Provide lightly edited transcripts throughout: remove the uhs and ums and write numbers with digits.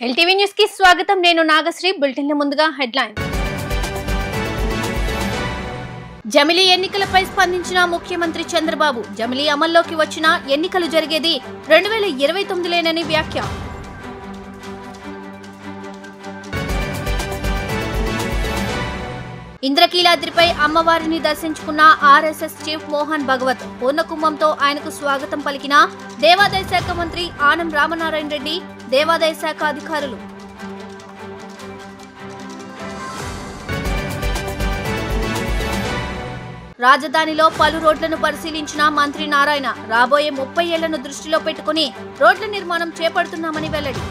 LTV news కి స్వాగతం. నేను నాగశ్రీ. బులెటిన్ ముందుగా హెడ్లైన్. జమిలీ ఎన్నికలపై స్పందించిన ముఖ్యమంత్రి చంద్రబాబు. జమిలీ అమల్లోకి వచ్చిన ఎన్నికలు జరిగేది 2029లేనని వ్యాఖ్య. ఇంద్రకీలాద్రిపై అమ్మవారిని దర్శించుకున్న ఆర్ఎస్ఎస్ చీఫ్ మోహన్ భగవత్. పూర్ణకుంభంతో ఆయనకు స్వాగతం పలికిన దేవాదాయ శాఖ మంత్రి ఆనం రామనారాయణ రెడ్డి, దేవాదాయ శాఖ అధికారులు. రాజధానిలో పలు రోడ్లను పరిశీలించిన మంత్రి నారాయణ. రాబోయే 30 ఏళ్లను దృష్టిలో పెట్టుకుని రోడ్ల నిర్మాణం చేపడుతున్నామని వెల్లడి.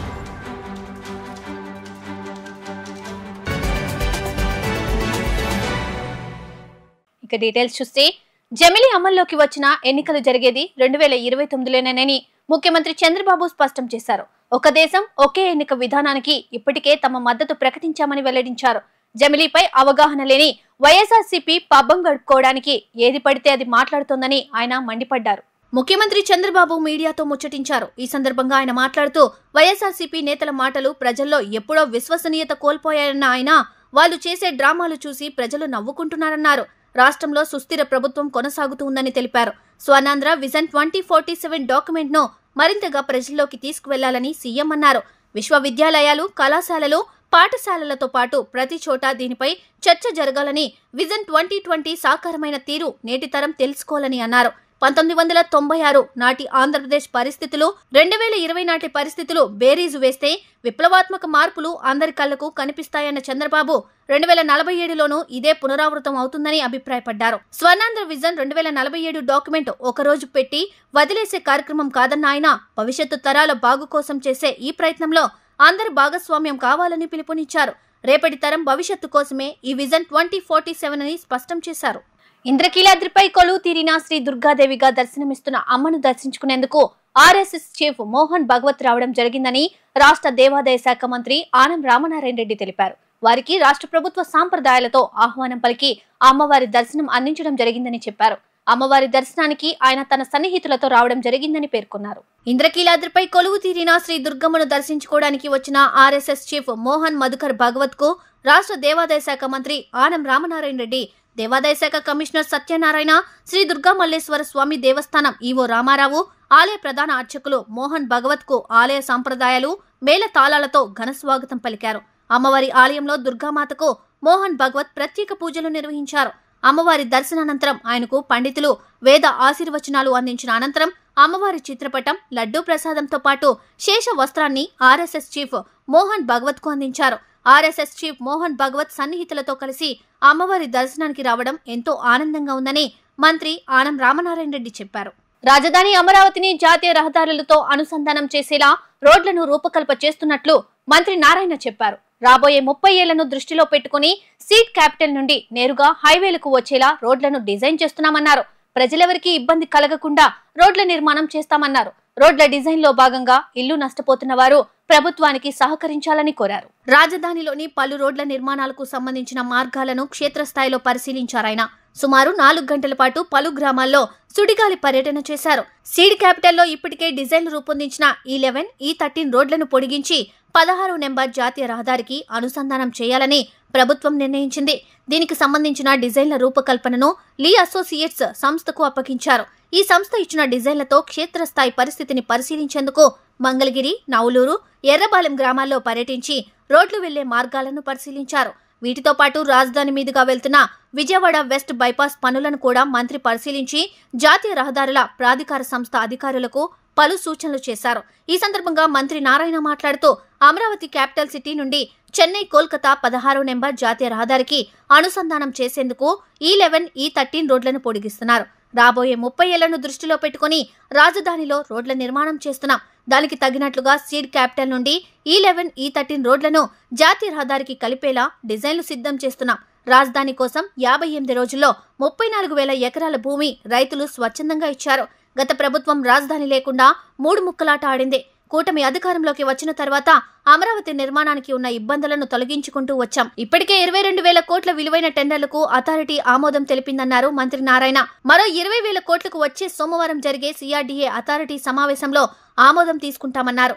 ఇక డీటెయిల్స్ చూస్తే, జమిలీ అమల్లోకి వచ్చిన ఎన్నికలు జరిగేది 2029లేనని ముఖ్యమంత్రి చంద్రబాబు స్పష్టం చేశారు. ఒక దేశం ఒకే ఎన్నిక విధానానికి ఇప్పటికే తమ మద్దతు ప్రకటించామని వెల్లడించారు. జమిలీపై అవగాహన లేని వైఎస్ఆర్సీపీ పబ్బం గడుపుకోవడానికి ఏది పడితే అది మాట్లాడుతోందని ఆయన మండిపడ్డారు. ముఖ్యమంత్రి చంద్రబాబు మీడియాతో ముచ్చటించారు. ఈ సందర్భంగా ఆయన మాట్లాడుతూ, వైఎస్ఆర్సీపీ నేతల మాటలు ప్రజల్లో ఎప్పుడో విశ్వసనీయత కోల్పోయారన్న ఆయన, వాళ్ళు చేసే డ్రామాలు చూసి ప్రజలు నవ్వుకుంటున్నారన్నారు. రాష్ట్రంలో సుస్థిర ప్రభుత్వం కొనసాగుతూ ఉందని తెలిపారు. స్వర్ణాంధ్ర విజన్ 2047 డాక్యుమెంట్ ను మరింతగా ప్రజల్లోకి తీసుకువెళ్లాలని సీఎం అన్నారు. విశ్వవిద్యాలయాలు, కళాశాలలు, పాఠశాలలతో పాటు ప్రతి చోట దీనిపై చర్చ జరగాలని, విజన్ 2020 సాకారమైన తీరు నేటి తరం తెలుసుకోవాలని అన్నారు. 1996 నాటి ఆంధ్రప్రదేశ్ పరిస్థితులు, 2020 నాటి పరిస్థితులు బేరీజు వేస్తే విప్లవాత్మక మార్పులు అందరి కళ్లకు కనిపిస్తాయన్న చంద్రబాబు, 2047లోనూ ఇదే పునరావృతం అవుతుందని అభిప్రాయపడ్డారు. స్వర్ణాంధ్ర విజన్ 2047 డాక్యుమెంట్ ఒకరోజు పెట్టి వదిలేసే కార్యక్రమం కాదన్న ఆయన, భవిష్యత్తు తరాల బాగు కోసం చేసే ఈ ప్రయత్నంలో అందరి భాగస్వామ్యం కావాలని పిలుపునిచ్చారు. రేపటి తరం భవిష్యత్తు కోసమే ఈ విజన్ 2047 అని స్పష్టం చేశారు. ఇంద్రకీలాద్రిపై కొలువు తీరిన శ్రీ దుర్గాదేవిగా దర్శనమిస్తున్న అమ్మను దర్శించుకునేందుకు ఆర్ఎస్ఎస్ చీఫ్ మోహన్ భగవత్ రావడం జరిగిందని రాష్ట్ర దేవాదాయ శాఖ మంత్రి ఆనం రామనారాయణ రెడ్డి తెలిపారు. వారికి రాష్ట్ర ప్రభుత్వ సాంప్రదాయాలతో ఆహ్వానం పలికి అమ్మవారి దర్శనం అందించడం జరిగిందని చెప్పారు. అమ్మవారి దర్శనానికి ఆయన తన సన్నిహితులతో రావడం జరిగిందని పేర్కొన్నారు. ఇంద్రకీలాద్రిపై కొలువు తీరిన శ్రీ దుర్గమ్మను దర్శించుకోవడానికి వచ్చిన ఆర్ఎస్ఎస్ చీఫ్ మోహన్ మధుకర్ భగవత్ కు రాష్ట్ర దేవాదాయ శాఖ మంత్రి ఆనం రామనారాయణ రెడ్డి, దేవాదాయ శాఖ కమిషనర్ సత్యనారాయణ, శ్రీ దుర్గా మల్లేశ్వర స్వామి దేవస్థానం ఈవో రామారావు, ఆలయ ప్రధాన అర్చకులు మోహన్ భగవత్ కు ఆలయ సంప్రదాయాలు, మేళ తాళాలతో ఘన స్వాగతం పలికారు. అమ్మవారి ఆలయంలో దుర్గామాతకు మోహన్ భగవత్ ప్రత్యేక పూజలు నిర్వహించారు. అమ్మవారి దర్శనానంతరం ఆయనకు పండితులు వేద ఆశీర్వచనాలు అందించిన అనంతరం అమ్మవారి చిత్రపటం, లడ్డూ ప్రసాదంతో పాటు శేష వస్త్రాన్ని ఆర్ఎస్ఎస్ చీఫ్ మోహన్ భగవత్ కు అందించారు. ఆర్ఎస్ఎస్ చీఫ్ మోహన్ భగవత్ సన్నిహితులతో కలిసి అమ్మవారి దర్శనానికి రావడం ఎంతో ఆనందంగా ఉందని మంత్రి ఆనం రామనారాయణ రెడ్డి చెప్పారు. రాజధాని అమరావతిని జాతీయ రహదారులతో అనుసంధానం చేసేలా రోడ్లను రూపకల్పన చేస్తున్నట్లు మంత్రి నారాయణ చెప్పారు. రాబోయే 30 ఏళ్లను దృష్టిలో పెట్టుకుని సీడ్ క్యాపిటల్ నుండి నేరుగా హైవేలకు వచ్చేలా రోడ్లను డిజైన్ చేస్తున్నామన్నారు. ప్రజలెవరికీ ఇబ్బంది కలగకుండా రోడ్ల నిర్మాణం చేస్తామన్నారు. రోడ్ల డిజైన్ లో భాగంగా ఇల్లు నష్టపోతున్న వారు ప్రభుత్వానికి సహకరించాలని కోరారు. రాజధానిలోని పలు రోడ్ల నిర్మాణాలకు సంబంధించిన మార్గాలను క్షేత్రస్థాయిలో పరిశీలించారాయన. సుమారు 4 గంటల పాటు పలు గ్రామాల్లో సుడిగాలి పర్యటన చేశారు. సీడ్ క్యాపిటల్లో ఇప్పటికే డిజైన్లు రూపొందించిన E11, E13 రోడ్లను పొడిగించి 16వ నెంబర్ జాతీయ రహదారికి అనుసంధానం చేయాలని ప్రభుత్వం నిర్ణయించింది. దీనికి సంబంధించిన డిజైన్ల రూపకల్పనను లీ అసోసియేట్స్ సంస్థకు అప్పగించారు. ఈ సంస్థ ఇచ్చిన డిజైన్లతో క్షేత్రస్థాయి పరిస్థితిని పరిశీలించేందుకు మంగళగిరి, నవులూరు, ఎర్రబాలెం గ్రామాల్లో పర్యటించి రోడ్లు వెళ్లే మార్గాలను పరిశీలించారు. వీటితో పాటు రాజధాని మీదుగా వెళ్తున్న విజయవాడ వెస్ట్ బైపాస్ పనులను కూడా మంత్రి పరిశీలించి జాతీయ రహదారుల ప్రాధికార సంస్థ అధికారులకు పలు సూచనలు చేశారు. ఈ సందర్భంగా మంత్రి నారాయణ మాట్లాడుతూ, అమరావతి క్యాపిటల్ సిటీ నుండి చెన్నై, కోల్కతా 16వ నెంబర్ జాతీయ రహదారికి అనుసంధానం చేసేందుకు E11, E13 రోడ్లను పొడిగిస్తున్నారు. రాబోయే 30 ఏళ్లను దృష్టిలో పెట్టుకుని రాజధానిలో రోడ్ల నిర్మాణం చేస్తున్నాం. దానికి తగినట్లుగా సీడ్ క్యాపిటల్ నుండి E11, E13 రోడ్లను జాతీయ రహదారికి కలిపేలా డిజైన్లు సిద్ధం చేస్తున్నాం. రాజధాని కోసం 58 రోజుల్లో 34,000 ఎకరాల భూమి రైతులు స్వచ్ఛందంగా ఇచ్చారు. గత ప్రభుత్వం రాజధాని లేకుండా 3 ముక్కలాట ఆడింది. కూటమి అధికారంలోకి వచ్చిన తర్వాత అమరావతి నిర్మాణానికి ఉన్న ఇబ్బందులను తొలగించుకుంటూ వచ్చాం. ఇప్పటికే 22,000 కోట్ల విలువైన టెండర్లకు అథారిటీ ఆమోదం తెలిపిందన్నారు మంత్రి నారాయణ. మరో 20,000 కోట్లకు వచ్చే సోమవారం జరిగే CRDA అథారిటీ సమావేశంలో ఆమోదం తీసుకుంటామన్నారు.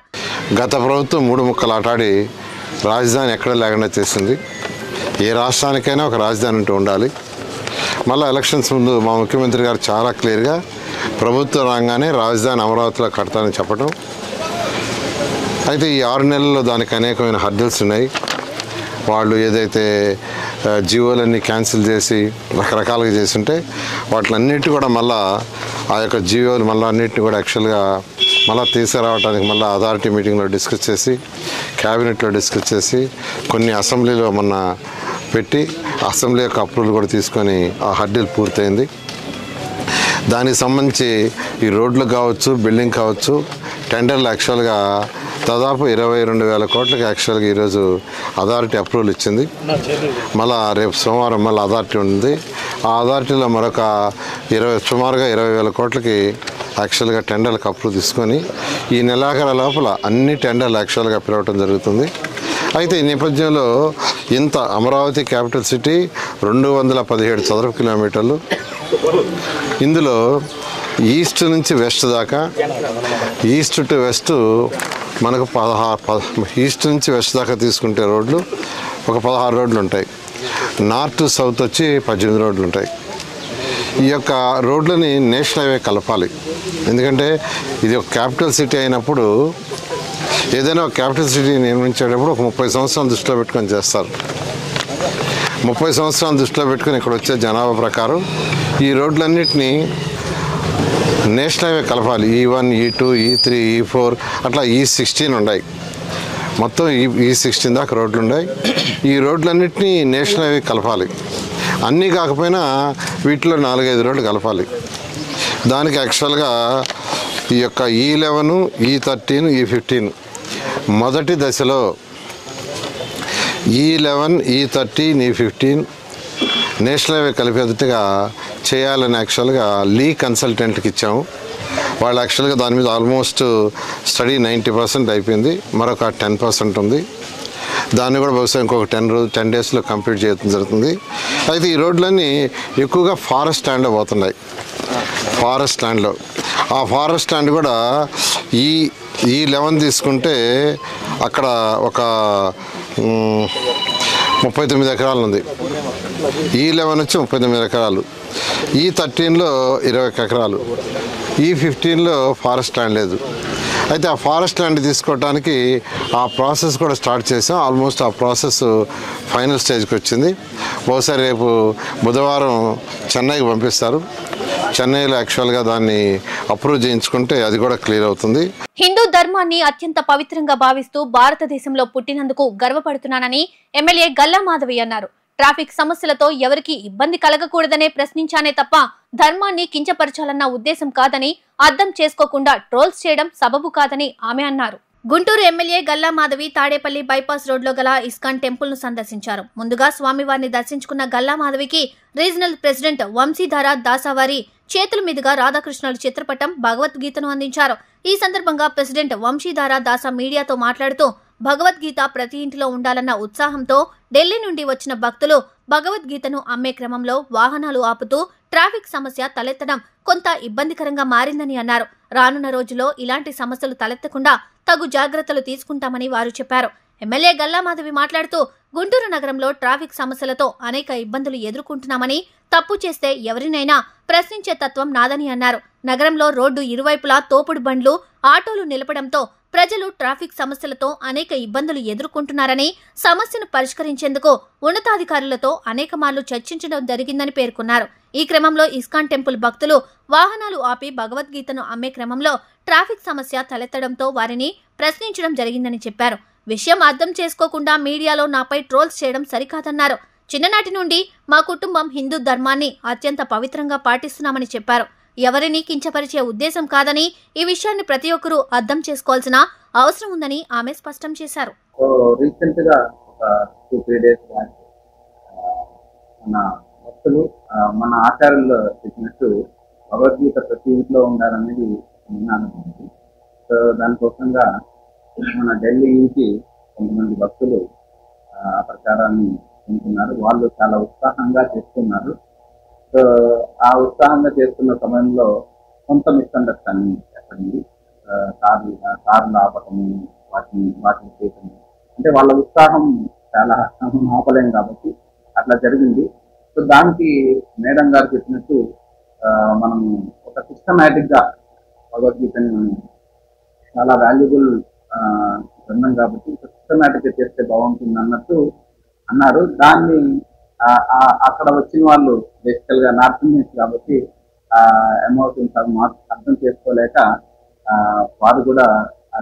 గత ప్రభుత్వం 3 ముక్కలు ఆటాడి రాజధాని ఎక్కడ లేకుండా చేసింది. ఏ రాష్ట్రానికైనా ఒక రాజధాని అంటూ ఉండాలి. మళ్ళీ ఎలక్షన్స్ ముందు మా ముఖ్యమంత్రి గారు చాలా క్లియర్గా ప్రభుత్వం రాగానే రాజధాని అమరావతిలో కడతానని చెప్పడం. అయితే ఈ 6 నెలల్లో దానికి అనేకమైన హర్డల్స్ ఉన్నాయి. వాళ్ళు ఏదైతే జీవోలన్నీ క్యాన్సిల్ చేసి రకరకాలుగా చేస్తుంటే వాటిలన్నిటి కూడా మళ్ళీ ఆ యొక్క జీవోలు మళ్ళీ అన్నింటినీ కూడా యాక్చువల్గా మళ్ళీ తీసుకురావడానికి మళ్ళీ అథారిటీ మీటింగ్లో డిస్కస్ చేసి క్యాబినెట్లో డిస్కస్ చేసి కొన్ని అసెంబ్లీలో మొన్న పెట్టి అసెంబ్లీ యొక్క అప్రూవల్ కూడా తీసుకొని ఆ హర్డల్ పూర్తయింది. దానికి సంబంధించి ఈ రోడ్లు కావచ్చు, బిల్డింగ్ కావచ్చు, టెండర్లు యాక్చువల్గా దాదాపు 22,000 కోట్లకి యాక్చువల్గా ఈరోజు అథారిటీ అప్రూవల్ ఇచ్చింది. మళ్ళీ రేపు సోమవారం మళ్ళీ అథారిటీ ఉంది. ఆ అథారిటీలో మరొక సుమారుగా 20,000 కోట్లకి యాక్చువల్గా టెండర్లకు అప్రూవ్ తీసుకొని ఈ నెలాఖరు లోపల అన్ని టెండర్లు యాక్చువల్గా పిలవటం జరుగుతుంది. అయితే ఈ నేపథ్యంలో ఇంత అమరావతి క్యాపిటల్ సిటీ 217 చదరపు కిలోమీటర్లు. ఇందులో ఈస్ట్ నుంచి వెస్ట్ దాకా, ఈస్ట్ టు వెస్ట్ మనకు 16 ఈస్ట్ నుంచి వెస్ట్ దాకా తీసుకుంటే రోడ్లు ఒక 16 రోడ్లు ఉంటాయి. నార్త్ టు సౌత్ వచ్చి 18 రోడ్లు ఉంటాయి. ఈ యొక్క రోడ్లని నేషనల్ హైవే కలపాలి. ఎందుకంటే ఇది ఒక క్యాపిటల్ సిటీ అయినప్పుడు ఏదైనా ఒక క్యాపిటల్ సిటీ నిర్మించేటప్పుడు ఒక 30 సంవత్సరాలు దృష్టిలో పెట్టుకొని చేస్తారు. 30 సంవత్సరాలు దృష్టిలో పెట్టుకొని ఇక్కడ వచ్చే జనాభా ప్రకారం ఈ రోడ్లన్నింటినీ నేషనల్ హైవే కలపాలి. E1, E2, E3, E4 అట్లా E16 ఉన్నాయి. మొత్తం E16 దాకా రోడ్లు ఉన్నాయి. ఈ రోడ్లన్నింటినీ నేషనల్ హైవే కలపాలి. అన్నీ కాకపోయినా వీటిలో 4-5 రోడ్లు కలపాలి. దానికి యాక్చువల్గా ఈ యొక్క E11, E13, E15 మొదటి దశలో E11, E13, E15 national highway కలిపేటట్టుగా చేయాలని యాక్చువల్గా లీ కన్సల్టెంట్కి ఇచ్చాము. వాళ్ళు యాక్చువల్గా దాని మీద ఆల్మోస్ట్ స్టడీ 90% అయిపోయింది. మరొక 10% ఉంది. దాన్ని కూడా బహుశా ఇంకొక 10 డేస్లో కంప్లీట్ చేయడం జరుగుతుంది. అయితే ఈ రోడ్లన్నీ ఎక్కువగా ఫారెస్ట్ ల్యాండ్లో పోతున్నాయి. ఫారెస్ట్ ల్యాండ్లో ఆ ఫారెస్ట్ ల్యాండ్ కూడా E11 తీసుకుంటే అక్కడ ఒక 39 ఎకరాలు ఉంది. E11 వచ్చి 39 ఎకరాలు, E13లో 20 ఎకరాలు, E15లో ఫారెస్ట్ ల్యాండ్ లేదు. అయితే ఆ ఫారెస్ట్ ల్యాండ్ తీసుకోవడానికి ఆ ప్రాసెస్ కూడా స్టార్ట్ చేసాం. ఆల్మోస్ట్ ఆ ప్రాసెస్ ఫైనల్ స్టేజ్కి వచ్చింది. బహుశా రేపు బుధవారం చెన్నైకి పంపిస్తారు. చెన్నైలో యాక్చువల్గా దాన్ని అప్రూవ్ చేయించుకుంటే అది కూడా క్లియర్ అవుతుంది. హిందూ ధర్మాన్ని అత్యంత పవిత్రంగా భావిస్తూ భారతదేశంలో పుట్టినందుకు గర్వపడుతున్నానని ఎమ్మెల్యే గల్లా మాధవి అన్నారు. ట్రాఫిక్ సమస్యలతో ఎవరికి ఇబ్బంది కలగకూడదనే ప్రశ్నించానే తప్ప ధర్మాన్ని కించపరచాలన్న ఉద్దేశం కాదని, అర్థం చేసుకోకుండా ట్రోల్స్ చేయడం సబబు కాదని ఆమె అన్నారు. గుంటూరు ఎమ్మెల్యే గల్లా మాధవి తాడేపల్లి బైపాస్ రోడ్లో గల ఇస్కాన్ టెంపుల్ ను సందర్శించారు. ముందుగా స్వామివారిని దర్శించుకున్న గల్లా మాధవికి రీజనల్ ప్రెసిడెంట్ వంశీధార దాసావారి చేతుల మీదుగా రాధాకృష్ణుల చిత్రపటం, భగవద్గీతను అందించారు. ఈ సందర్భంగా ప్రెసిడెంట్ వంశీధార దాసా మీడియాతో మాట్లాడుతూ భగవద్గీత ప్రతి ఇంటిలో ఉండాలన్న ఉత్సాహంతో ఢిల్లీ నుండి వచ్చిన భక్తులు భగవద్గీతను అమ్మే క్రమంలో వాహనాలు ఆపుతూ ట్రాఫిక్ సమస్య తలెత్తడం కొంత ఇబ్బందికరంగా మారిందని అన్నారు. రానున్న రోజుల్లో ఇలాంటి సమస్యలు తలెత్తకుండా తగు జాగ్రత్తలు తీసుకుంటామని వారు చెప్పారు. ఎమ్మెల్యే గల్లా మాధవి మాట్లాడుతూ గుంటూరు నగరంలో ట్రాఫిక్ సమస్యలతో అనేక ఇబ్బందులు ఎదుర్కొంటున్నామని, తప్పు చేస్తే ఎవరినైనా ప్రశ్నించే తత్వం నాదని అన్నారు. నగరంలో రోడ్డు ఇరువైపులా తోపుడు బండ్లు, ఆటోలు నిలపడంతో ప్రజలు ట్రాఫిక్ సమస్యలతో అనేక ఇబ్బందులు ఎదుర్కొంటున్నారని, సమస్యను పరిష్కరించేందుకు ఉన్నతాధికారులతో అనేక మార్లు చర్చించడం జరిగిందని పేర్కొన్నారు. ఈ క్రమంలో ఇస్కాన్ టెంపుల్ భక్తులు వాహనాలు ఆపి భగవద్గీతను అమ్మే క్రమంలో ట్రాఫిక్ సమస్య తలెత్తడంతో వారిని ప్రశ్నించడం జరిగిందని చెప్పారు. విషయం అర్థం చేసుకోకుండా మీడియాలో నాపై ట్రోల్స్ చేయడం సరికాదన్నారు. చిన్ననాటి నుండి మా కుటుంబం హిందూ ధర్మాన్ని అత్యంత పవిత్రంగా పాటిస్తున్నామని చెప్పారు. ఎవరిని కించపరిచే ఉద్దేశం కాదని, ఈ విషయాన్ని ప్రతి ఒక్కరూ అర్థం చేసుకోవాల్సిన అవసరం ఉందని ఆమె స్పష్టం చేశారు. రీసెంట్ గా ఒక 2-3 డేస్ బ్యాక్ మన భక్తులు మన ఆచార్యులు చెప్పినట్టు భగవద్గీత ప్రతి ఇంట్లో ఉండాలనేది విన్నాను. సో దానికోసంగా మన ఢిల్లీ నుంచి కొంతమంది భక్తులు ఆ ప్రచారాన్ని పొందుతున్నారు. వాళ్ళు చాలా ఉత్సాహంగా చేస్తున్నారు. సో ఆ ఉత్సాహంగా చేస్తున్న సమయంలో కొంత మిస్అండర్స్టాండింగ్ ఏర్పడింది. కార్లు ఆపటము, వాటిని చేయటం, అంటే వాళ్ళ ఉత్సాహం చాలా ఆపలేం కాబట్టి అట్లా జరిగింది. సో దానికి మేడం గారు చెప్పినట్టు మనం ఒక సిస్టమేటిక్ గా భగవద్గీతని మనం చాలా వాల్యుబుల్ గ్రంథం కాబట్టి సిస్టమేటిక్ గా చేస్తే బాగుంటుంది అన్నట్టు అన్నారు. దాన్ని అక్కడ వచ్చిన వాళ్ళు బేసికల్ గా నార్త్ ఇండియన్స్ కాబట్టి ఎమోషన్స్ అర్థం చేసుకోలేక వారు కూడా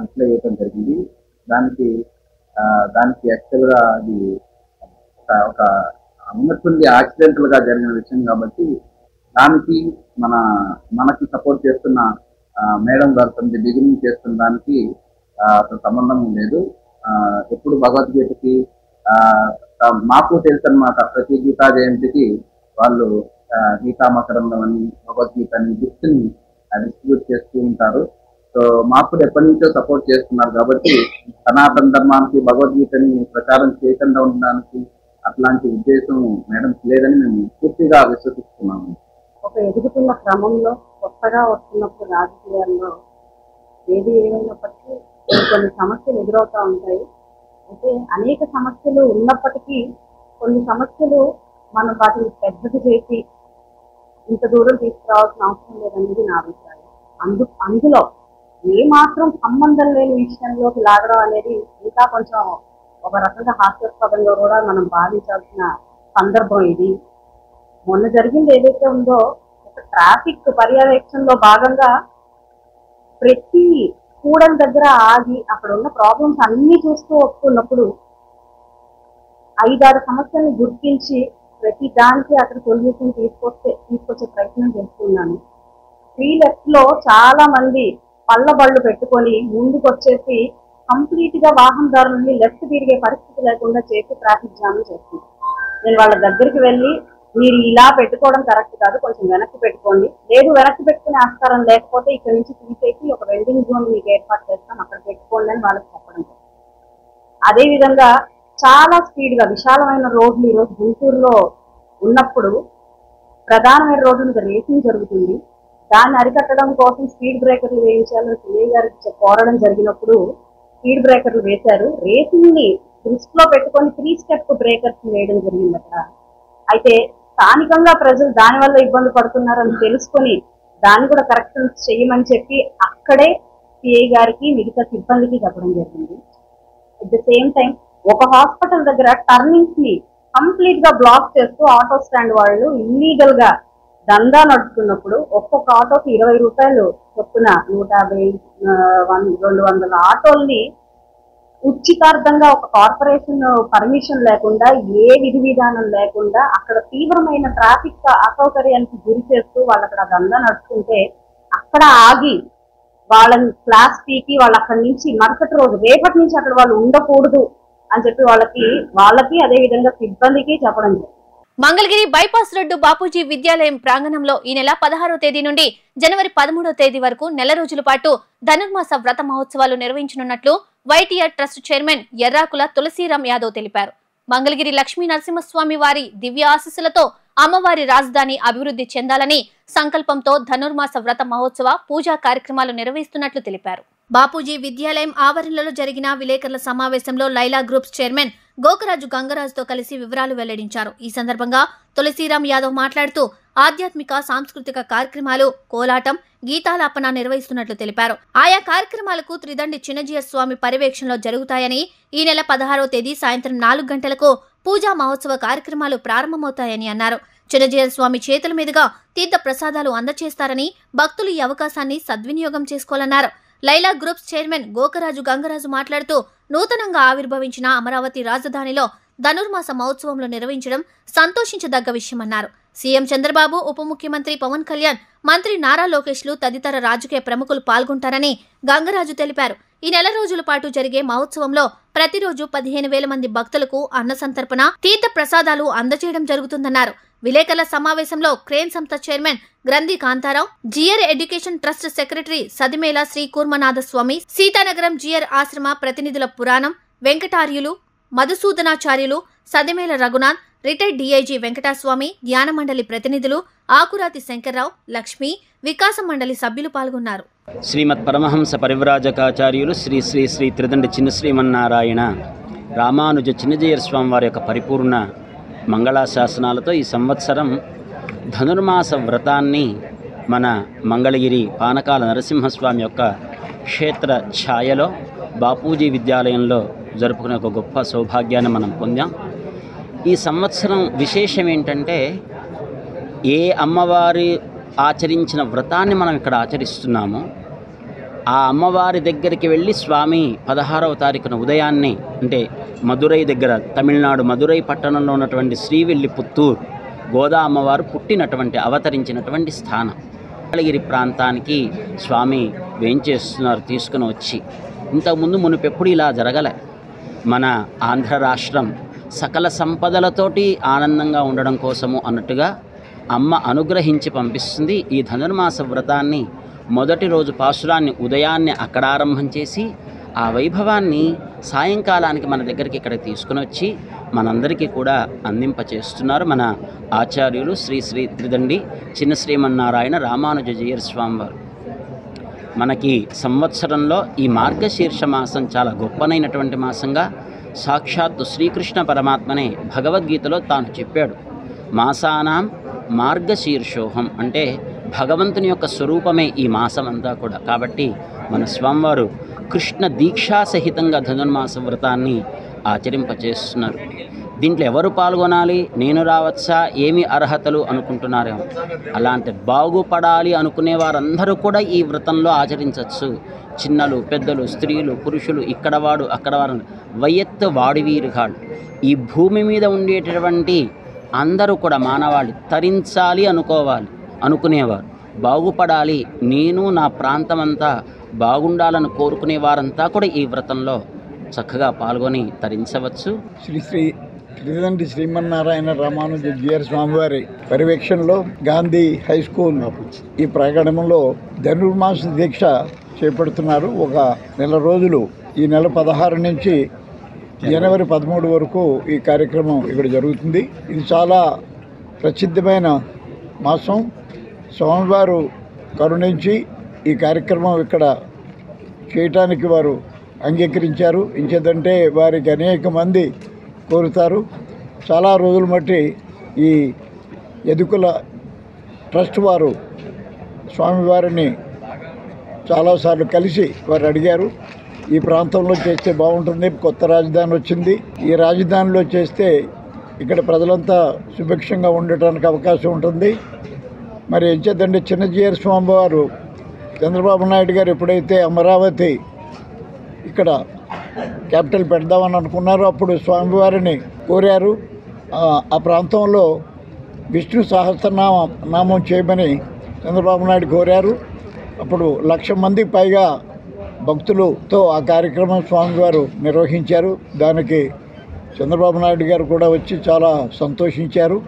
రిప్లై చేయడం జరిగింది. దానికి యాక్చువల్ గా అది ఒక ఉన్నట్టుండి యాక్సిడెంటల్ గా జరిగిన విషయం కాబట్టి దానికి మనకి సపోర్ట్ చేస్తున్న మేడం గారు బిగినింగ్ చేస్తున్న దానికి అసలు సంబంధం లేదు. ఎప్పుడు భగవద్గీతకి మాకు తెలుసు అన్నమాట, ప్రతి గీతా జయంతికి వాళ్ళు గీతా మకరందం అని భగవద్గీత అని గిఫ్ట్ ని డిస్ట్రిబ్యూట్ చేస్తూ ఉంటారు. సో మాకు ఎప్పటి నుంచో సపోర్ట్ చేస్తున్నారు కాబట్టి సనాతన ధర్మానికి భగవద్గీతని ప్రచారం చేయకుండా ఉండడానికి అట్లాంటి ఉద్దేశం మేడం లేదని మేము పూర్తిగా విశ్వసిస్తున్నాము. ఒక ఎదుగుతున్న క్రమంలో కొత్తగా వస్తున్నప్పుడు రాజకీయాల్లో ఏది ఏమైనప్పటికీ కొన్ని సమస్యలు ఎదురవుతూ ఉంటాయి. అయితే అనేక సమస్యలు ఉన్నప్పటికీ కొన్ని సమస్యలు మనం వాటిని పెద్దది చేసి ఇంత దూరం తీసుకురావాల్సిన అవసరం లేదనేది నా అభిప్రాయం. అందులో ఏ మాత్రం సంబంధం లేని విషయంలోకి లాగడం అనేది ఇంకా కొంచెం ఒక రకంగా హాస్యాస్పదంగా కూడా మనం భావించాల్సిన సందర్భం ఇది. మొన్న జరిగింది ఏదైతే ఉందో, ఒక ట్రాఫిక్ పర్యవేక్షణలో భాగంగా ప్రతి కూడలి దగ్గర ఆగి అక్కడ ఉన్న ప్రాబ్లమ్స్ అన్ని చూస్తూ వస్తున్నప్పుడు 5-6 సమస్యలను గుర్తించి ప్రతి దానికి అక్కడ సొల్యూషన్ తీసుకొచ్చే ప్రయత్నం చేస్తున్నాను. 3 లెఫ్ట్ లో చాలా మంది పళ్ళ బళ్ళు పెట్టుకొని ముందుకు వచ్చేసి కంప్లీట్ గా వాహనదారులని లెఫ్ట్ తిరిగే పరిస్థితి లేకుండా చేసి ట్రాఫిక్ జామ్ చేస్తుంది. నేను వాళ్ళ దగ్గరికి వెళ్ళి, మీరు ఇలా పెట్టుకోవడం కరెక్ట్ కాదు, కొంచెం వెనక్కి పెట్టుకోండి, లేదు వెనక్కి పెట్టుకునే ఆస్కారం లేకపోతే ఇక్కడ నుంచి తీసేసి ఒక వెండింగ్ జోన్ మీకు ఏర్పాటు చేస్తాం, అక్కడ పెట్టుకోండి అని వాళ్ళకి చెప్పడం. అదేవిధంగా చాలా స్పీడ్ గా విశాలమైన రోడ్లు ఈరోజు గుంటూరులో ఉన్నప్పుడు ప్రధానమైన రోడ్ల మీద రేసింగ్ జరుగుతుంది. దాన్ని అరికట్టడం కోసం స్పీడ్ బ్రేకర్లు వేయించాలని సిఐ గారికి కోరడం జరిగినప్పుడు స్పీడ్ బ్రేకర్లు వేశారు. రేసింగ్ ని దృష్టిలో పెట్టుకొని 3 స్టెప్ బ్రేకర్స్ వేయడం జరిగింది అక్కడ. అయితే స్థానికంగా ప్రజలు దానివల్ల ఇబ్బంది పడుతున్నారని తెలుసుకొని దాన్ని కూడా కరెక్షన్స్ చేయమని చెప్పి అక్కడే సిఐ గారికి మిగతా సిబ్బందికి చెప్పడం జరిగింది. అట్ ద సేమ్ టైం ఒక హాస్పిటల్ దగ్గర టర్నింగ్స్ ని కంప్లీట్ గా బ్లాక్ చేస్తూ ఆటో స్టాండ్ వాళ్ళు ఇల్లీగల్ గా దందా నడుపుతున్నప్పుడు ఒక్కొక్క ఆటోకి 20 రూపాయలు చొప్పున 150, 200 ఆటోల్ని ఉచితార్థంగా ఒక కార్పొరేషన్ పర్మిషన్ లేకుండా, ఏ విధి విధానం లేకుండా అక్కడ తీవ్రమైన ట్రాఫిక్ అసౌకర్యానికి గురి చేస్తూ వాళ్ళు అక్కడ దందా నడుపుతుంటే అక్కడ ఆగి వాళ్ళని క్లాస్ పీకి వాళ్ళు అక్కడి నుంచి మరుసటి రోజు రేపటి నుంచి అక్కడ వాళ్ళు ఉండకూడదు అని చెప్పి వాళ్ళకి అదే విధంగా సిబ్బందికి చెప్పడం జరిగింది. మంగళగిరి బైపాస్ రోడ్డు బాపూజీ విద్యాలయం ప్రాంగణంలో ఈ నెల 16వ తేదీ నుండి జనవరి 13వ తేదీ వరకు నెల రోజుల పాటు ధనుర్మాస వ్రత మహోత్సవాలు నిర్వహించనున్నట్లు YTR trust chairman Errakula Tulasiram Yadav తెలిపారు. మంగళగిరి లక్ష్మీ నరసింహస్వామి వారి దివ్య ఆశీస్సులతో అమ్మవారి రాజధాని అభివృద్ధి చెందాలని సంకల్పంతో ధనుర్మాస వ్రత మహోత్సవ పూజా కార్యక్రమాలు నిర్వహిస్తున్నట్లు తెలిపారు. బాపూజీ విద్యాలయం ఆవరణలో జరిగిన విలేకరుల సమావేశంలో లైలా గ్రూప్స్ చైర్మన్ గోకరాజు గంగరాజుతో కలిసి వివరాలు వెల్లడించారు. ఈ సందర్భంగా తులసీరామ్ యాదవ్ మాట్లాడుతూ ఆధ్యాత్మిక సాంస్కృతిక కార్యక్రమాలు, కోలాటం, గీతాలాపన నిర్వహిస్తున్నట్లు తెలిపారు. ఆయా కార్యక్రమాలకు త్రిదండి చిన్నజీయర్ స్వామి పర్యవేక్షణలో జరుగుతాయని, ఈ నెల 16వ తేదీ సాయంత్రం 4 గంటలకు పూజా మహోత్సవ కార్యక్రమాలు ప్రారంభమవుతాయని అన్నారు. చిన్నజీయర్ స్వామి చేతుల మీదుగా తీర్థ ప్రసాదాలు అందజేస్తారని, భక్తులు ఈ అవకాశాన్ని సద్వినియోగం చేసుకోవాలన్నారు. లైలా గ్రూప్స్ చైర్మన్ గోకరాజు గంగరాజు మాట్లాడుతూ నూతనంగా ఆవిర్భవించిన అమరావతి రాజధానిలో ధనుర్మాస మహోత్సవంలో నిర్వహించడం సంతోషించదగ్గ విషయమన్నారు. సీఎం చంద్రబాబు, ఉప ముఖ్యమంత్రి పవన్ కళ్యాణ్, మంత్రి నారా లోకేష్లు తదితర రాజకీయ ప్రముఖులు పాల్గొంటారని గంగరాజు తెలిపారు. ఈ నెల రోజుల పాటు జరిగే మహోత్సవంలో ప్రతిరోజు 15,000 మంది భక్తులకు అన్న సంతర్పణ, తీర్థ ప్రసాదాలు అందజేయడం జరుగుతుందన్నారు. విలేకరుల సమావేశంలో క్రేన్ సంస్థ chairman Granthi Kantharao, GR education trust secretary Sadimela Shri Kurmanathaswamy, Seethanagaram GR Ashram ప్రతినిధుల పురాణం వెంకటార్యులు, మధుసూదనాచార్యులు, సదిమేల రఘునాథ్, రిటైర్డ్ డీఐజీ వెంకటస్వామి, ధ్యాన మండలి ప్రతినిధులు, ఆకురాతి శంకర్రావు, లక్ష్మి, వికాస మండలి సభ్యులు పాల్గొన్నారు. శ్రీమద్ పరమహంస పరివ్రాజకాచార్యులు శ్రీ శ్రీ శ్రీ త్రిదండి చిన్న శ్రీమన్నారాయణ రామానుజ చిన్నజీయర్ స్వామి వారి యొక్క పరిపూర్ణ మంగళాశాసనాలతో ఈ సంవత్సరం ధనుర్మాస వ్రతాన్ని మన మంగళగిరి పానకాల నరసింహస్వామి యొక్క క్షేత్ర ఛాయలో బాపూజీ విద్యాలయంలో జరుపుకునే ఒక గొప్ప సౌభాగ్యాన్ని మనం పొందాం. ఈ సంవత్సరం విశేషం ఏంటంటే, ఏ అమ్మవారి ఆచరించిన వ్రతాన్ని మనం ఇక్కడ ఆచరిస్తున్నామో ఆ అమ్మవారి దగ్గరికి వెళ్ళి స్వామి 16వ తారీఖున ఉదయాన్నే, అంటే మదురై దగ్గర, తమిళనాడు మదురై పట్టణంలో ఉన్నటువంటి శ్రీవిల్లిపుత్తూర్ గోదా అమ్మవారు పుట్టినటువంటి అవతరించినటువంటి స్థానం. మంగళగిరి ప్రాంతానికి స్వామి వేంచేస్తున్నారు తీసుకుని వచ్చి. ఇంతకుముందు మునుపెప్పుడు ఇలా జరగలే. మన ఆంధ్ర రాష్ట్రం సకల సంపదలతోటి ఆనందంగా ఉండడం కోసము అన్నట్టుగా అమ్మ అనుగ్రహించి పంపిస్తుంది. ఈ ధనుర్మాస వ్రతాన్ని మొదటి రోజు పాశురాన్ని ఉదయాన్నే అక్కడ ఆరంభం చేసి ఆ వైభవాన్ని సాయంకాలానికి మన దగ్గరికి ఇక్కడ తీసుకుని వచ్చి మనందరికీ కూడా అందింపచేస్తున్నారు మన ఆచార్యులు శ్రీ శ్రీ త్రిదండి చిన్న శ్రీమన్నారాయణ రామానుజీయర్ స్వామి వారు. మనకి సంవత్సరంలో ఈ మార్గశీర్ష మాసం చాలా గొప్పనైనటువంటి మాసంగా సాక్షాత్తు శ్రీకృష్ణ పరమాత్మనే భగవద్గీతలో తాను చెప్పాడు. మాసానాం మార్గశీర్షోహం అంటే భగవంతుని యొక్క స్వరూపమే ఈ మాసం అంతా కూడా. కాబట్టి మన స్వామివారు కృష్ణ దీక్షా సహితంగా ధనుర్మాస వ్రతాన్ని ఆచరింపచేస్తున్నారు. దీంట్లో ఎవరు పాల్గొనాలి, నేను రావచ్చా, ఏమి అర్హతలు అనుకుంటున్నారేమో. అలాంటి బాగుపడాలి అనుకునే వారందరూ కూడా ఈ వ్రతంలో ఆచరించవచ్చు. చిన్నలు, పెద్దలు, స్త్రీలు, పురుషులు, ఇక్కడవాడు అక్కడవాడు, వయ్యత్తు వాడివీరుగాళ్ళు, ఈ భూమి మీద ఉండేటటువంటి అందరూ కూడా మానవాళి తరించాలి అనుకునేవారు, బాగుపడాలి, నేను నా ప్రాంతమంతా బాగుండాలని కోరుకునే వారంతా కూడా ఈ వ్రతంలో చక్కగా పాల్గొని తరించవచ్చు. శ్రీ శ్రీ త్రిదండి శ్రీమన్నారాయణ రామానుజీయర్ స్వామివారి పర్యవేక్షణలో గాంధీ హై స్కూల్ ఈ ప్రాంగణంలో ధనుర్మాస దీక్ష చేపడుతున్నారు. ఒక నెల రోజులు, ఈ నెల 16 నుంచి జనవరి 13 వరకు ఈ కార్యక్రమం ఇక్కడ జరుగుతుంది. ఇది చాలా ప్రసిద్ధమైన మాసం. స్వామివారు కరుణించి ఈ కార్యక్రమం ఇక్కడ చేయటానికి వారు అంగీకరించారు. ఇంకేదంటే వారికి అనేక మంది కోరుతారు. చాలా రోజులు బట్టి ఈ యదుకుల ట్రస్ట్ వారు స్వామివారిని చాలాసార్లు కలిసి వారు అడిగారు, ఈ ప్రాంతంలో చేస్తే బాగుంటుంది, కొత్త రాజధాని వచ్చింది, ఈ రాజధానిలో చేస్తే ఇక్కడ ప్రజలంతా సుభిక్షంగా ఉండటానికి అవకాశం ఉంటుంది. మరి ఎంచేతంటే చిన్నజీయర్ స్వామి వారు చంద్రబాబు నాయుడు గారు ఎప్పుడైతే అమరావతి ఇక్కడ క్యాపిటల్ పెడదామని అనుకున్నారో అప్పుడు స్వామివారిని కోరారు. ఆ ప్రాంతంలో విష్ణు సహస్రనామం చేయమని చంద్రబాబు నాయుడు కోరారు. అప్పుడు 1,00,000 మందికి పైగా భక్తులతో ఆ కార్యక్రమం స్వామివారు నిర్వహించారు. దానికి చంద్రబాబు నాయుడు గారు కూడా వచ్చి చాలా సంతోషించారు.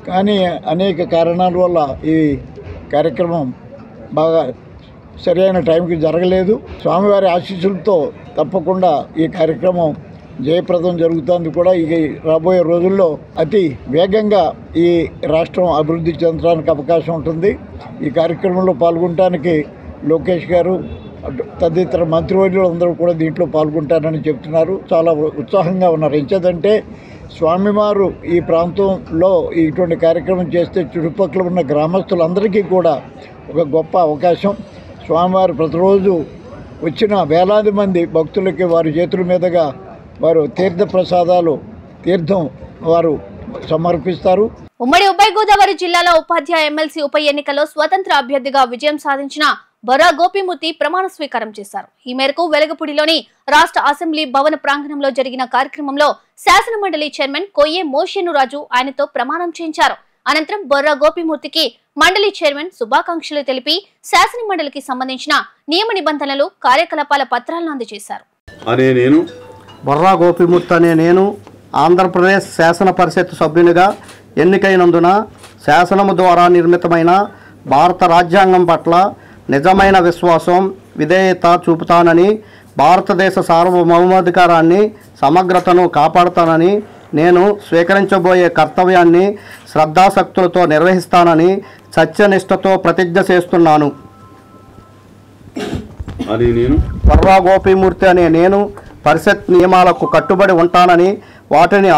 కానీ అనేక కారణాల వల్ల ఈ కార్యక్రమం బాగా సరైన టైంకి జరగలేదు. స్వామివారి ఆశీస్సులతో తప్పకుండా ఈ కార్యక్రమం జయప్రదం జరుగుతుంది కూడా. ఇక రాబోయే రోజుల్లో అతి వేగంగా ఈ రాష్ట్రం అభివృద్ధి చెందడానికి అవకాశం ఉంటుంది. ఈ కార్యక్రమంలో పాల్గొనడానికి లోకేష్ గారు తదితర మంత్రివర్యులు అందరూ కూడా దీంట్లో పాల్గొంటారని చెప్తున్నారు. చాలా ఉత్సాహంగా ఉన్నారు. ఎంచేదంటే స్వామివారు ఈ ప్రాంతంలో ఇటువంటి కార్యక్రమం చేస్తే చుట్టుపక్కల ఉన్న గ్రామస్తులందరికీ కూడా ఒక గొప్ప అవకాశం. స్వామివారు ప్రతిరోజు వచ్చిన వేలాది మంది భక్తులకి వారి చేతుల మీదుగా వారు తీర్థం వారు సమర్పిస్తారు. ఉమ్మడి ఉభయ గోదావరి జిల్లాలో ఉపాధ్యాయ ఎమ్మెల్సీ ఉప ఎన్నికల్లో స్వతంత్ర అభ్యర్థిగా విజయం సాధించిన బొర్రా గోపిమూర్తి ప్రమాణ స్వీకారం చేశారు. ఈ మేరకు వెలగపూడిలోని రాష్ట్ర అసెంబ్లీ భవన ప్రాంగణంలో జరిగిన కార్యక్రమంలో శాసన మండలి చైర్మన్ కొయ్యే మోషేనురాజు ఆయనతో ప్రమాణం చేయించారు. అనంతరం బొర్రా గోపిమూర్తికి మండలి చైర్మన్ శుభాకాంక్షలు తెలిపి శాసన మండలికి సంబంధించిన నియమ నిబంధనలు, కార్యకలాపాల పత్రాలను అందజేశారు. బొర్రా గోపిమూర్తి అనే నేను ఆంధ్రప్రదేశ్ శాసన పరిషత్ సభ్యునిగా ఎన్నికైనందున శాసనము ద్వారా నిర్మితమైన భారత రాజ్యాంగం పట్ల నిజమైన విశ్వాసం, విధేయత చూపుతానని, భారతదేశ సార్వభౌమాధికారాన్ని, సమగ్రతను కాపాడుతానని, నేను స్వీకరించబోయే కర్తవ్యాన్ని శ్రద్ధాశక్తులతో నిర్వహిస్తానని సత్యనిష్టతో ప్రతిజ్ఞ చేస్తున్నాను. అని నేను వర్రా గోపీమూర్తి అనే నేను పరిషత్ నియమాలకు కట్టుబడి ఉంటానని, వాటిని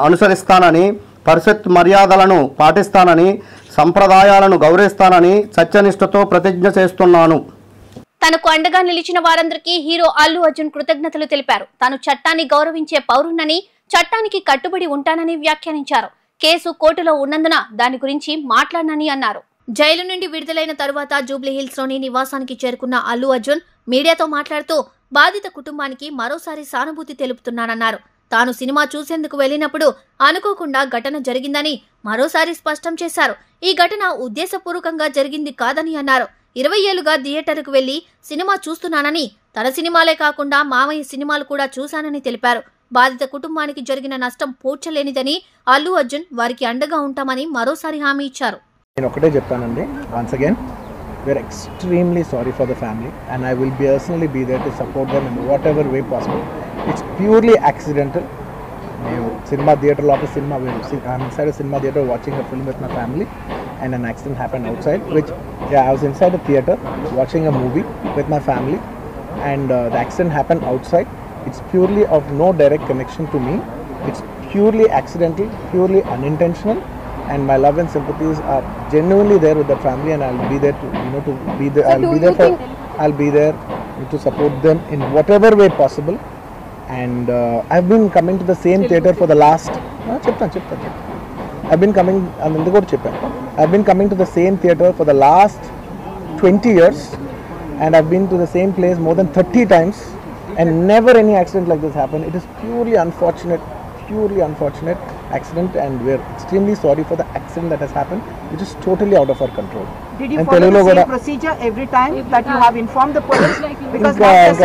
అనుసరిస్తానని, పరిషత్ మర్యాదలను పాటిస్తానని, సంప్రదాయాలను గౌరవిస్తానని సత్యనిష్టతో ప్రతిజ్ఞ చేస్తున్నాను. తనకు అండగా నిలిచిన వారందరికీ హీరో అల్లు అర్జున్ కృతజ్ఞతలు తెలిపారు. తాను చట్టాన్ని గౌరవించే పౌరుణ్ణని, చట్టానికి కట్టుబడి ఉంటానని వ్యాఖ్యానించారు. కేసు కోర్టులో ఉన్నందున దాని గురించి మాట్లాడనని అన్నారు. జైలు నుండి విడుదలైన తరువాత జూబ్లీహిల్స్ లోని నివాసానికి చేరుకున్న అల్లు అర్జున్ మీడియాతో మాట్లాడుతూ బాధిత కుటుంబానికి మరోసారి సానుభూతి తెలుపుతున్నానన్నారు. తాను సినిమా చూసేందుకు వెళ్లినప్పుడు అనుకోకుండా ఘటన జరిగిందని మరోసారి స్పష్టం చేశారు. ఈ ఘటన ఉద్దేశపూర్వకంగా జరిగింది కాదని అన్నారు. 20 ఏళ్లుగా థియేటర్కు వెళ్లి సినిమా చూస్తున్నానని, తన సినిమాలే కాకుండా మామయ్య సినిమాలు కూడా చూశానని తెలిపారు. బాధిత కుటుంబానికి జరిగిన నష్టం పూడ్చలేనిదని అల్లు అర్జున్ వారికి అండగా ఉంటామని మరోసారి హామీ ఇచ్చారు. నేను ఒకటే చెప్తానండి, once again we are extremely sorry for the family and I will personally be there to support them in whatever way possible. It's purely accidental. నేను సినిమా థియేటర్ లోపల cinema inside cinema theatre watching a film with my family and an accident happened outside, which I was inside the theater watching a movie with my family and the accident happened outside. It's purely of no direct connection to me. It's purely accidental, purely unintentional, and my love and sympathies are genuinely there with the family, and I'll be there I'll be there to support them in whatever way possible. And I've been coming to the same theater for the last I've been coming to the same theater for the last 20 years, and I've been to the same place more than 30 times, and never any accident like this happened. It is purely unfortunate accident, and we're extremely sorry for the accident that has happened, which is totally out of our control. Did you follow the same procedure every time that you have informed the police? Because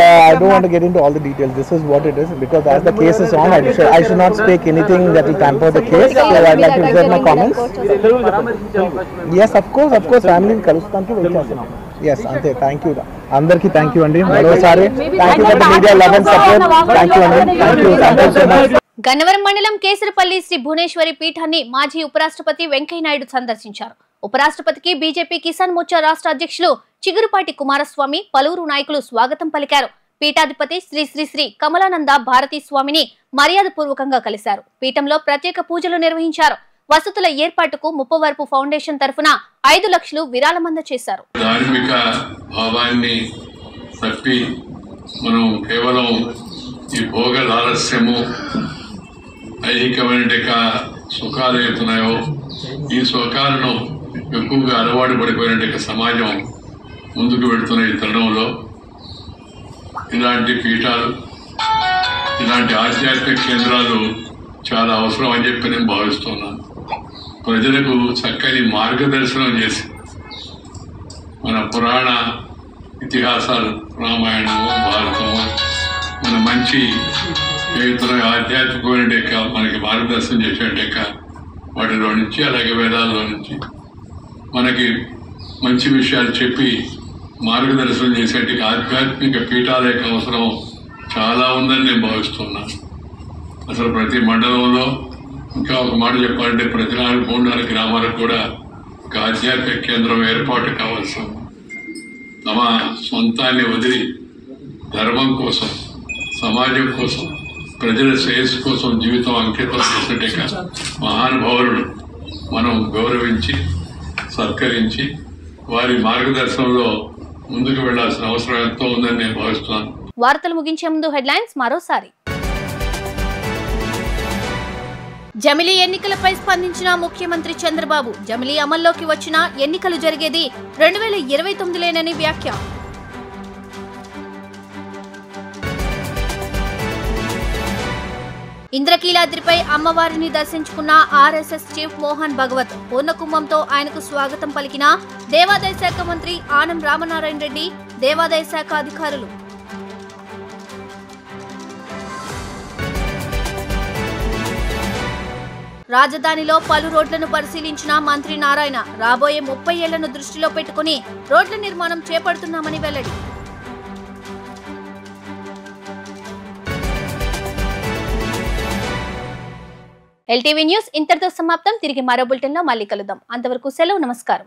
I don't want to get into all the details. This is what it is, because as the case is on, I should not speak anything that will tamper the case. So I'd like to reserve my comments. Yes, of course, family kalustanki wait chestunam. Yes, ante. Thank you. Andarki thank you andi. Marosari thank you for the media love and support. Thank you andi. Thank you so much. Gannavaram మండలం కేసరపల్లి శ్రీ భువనేశ్వరి పీఠాన్ని మాజీ ఉపరాష్ట్రపతి వెంకయ్య నాయుడు సందర్శించారు. ఉపరాష్ట్రపతికి BJP Kisan Morcha రాష్ట్ర అధ్యక్షులు చిగురుపాటి కుమారస్వామి, పలువురు నాయకులు స్వాగతం పలికారు. పీఠాధిపతి శ్రీ శ్రీ శ్రీ కమలానంద భారతీ స్వామిని మర్యాదపూర్వకంగా కలిశారు. పీఠంలో ప్రత్యేక పూజలు నిర్వహించారు. వసతుల ఏర్పాటుకు ముప్పవరపు ఫౌండేషన్ తరఫున 5 లక్షలు విరాళమంద చేశారు. ధార్మిక భావాన్ని తప్పి మనం కేవలం ఈ భోగ లాలస్యము, ఐహికమైన సుఖాలు ఏతున్నాయో ఈ సుఖాలను ఎక్కువగా అలవాటు పడిపోయిన సమాజం ముందుకు వెళుతున్న ఈ తరుణంలో ఇలాంటి పీఠాలు, ఇలాంటి ఆధ్యాత్మిక కేంద్రాలు చాలా అవసరం అని చెప్పి నేను భావిస్తున్నాను. ప్రజలకు చక్కని మార్గదర్శనం చేసి మన పురాణ ఇతిహాసాలు, రామాయణము, భారతము, మన మంచి ఆధ్యాత్మికమైన మనకి మార్గదర్శనం చేసేట వాటిలో నుంచి, అలాగే వేదాల్లో నుంచి మనకి మంచి విషయాలు చెప్పి మార్గదర్శనం చేసేటి ఆధ్యాత్మిక పీఠాల యొక్క అవసరం చాలా ఉందని నేను భావిస్తున్నాను. అసలు ప్రతి మండలంలో, ఇంకా ఒక మాట చెప్పాలంటే ప్రతి 3-4 గ్రామాలకు కూడా ఒక ఆధ్యాత్మిక కేంద్రం ఏర్పాటు కావాల్సి ఉంది. తమ సొంతాన్ని వదిలి ధర్మం కోసం, సమాజం కోసం, ప్రజల శ్రేయస్సు కోసం జీవితం అంకితం చేసేట మహానుభావులను మనం గౌరవించి, సత్కరించి వారి మార్గదర్శనంలో ముందుకు వెళ్లాల్సిన అవసరం ఎంతో ఉందని నేను భావిస్తున్నాను. వార్తలు ముగించే ముందు హెడ్లైన్స్ మరోసారి. జమిలీ ఎన్నికలపై స్పందించిన ముఖ్యమంత్రి చంద్రబాబు. జమిలీ అమల్లోకి వచ్చిన ఎన్నికలు జరిగేది 2029లేనని వ్యాఖ్య. ఇంద్రకీలాద్రిపై అమ్మవారిని దర్శించుకున్న ఆర్ఎస్ఎస్ చీఫ్ మోహన్ భగవత్. పూర్ణకుంభంతో ఆయనకు స్వాగతం పలికిన దేవాదాయ శాఖ మంత్రి ఆనం రామనారాయణ రెడ్డి, దేవాదాయ శాఖ అధికారులు. రాజధానిలో పలు రోడ్లను పరిశీలించిన మంత్రి నారాయణ. రాబోయే 30 ఏళ్లను దృష్టిలో పెట్టుకుని రోడ్ల నిర్మాణం చేపడుతున్నామని వెల్లడి. ఎల్టీవీ న్యూస్ ఇంతటితో సమాప్తం. తిరిగి మరో బులెటిన్లో మళ్ళీ కలుద్దాం. అంతవరకు సెలవు. నమస్కారం.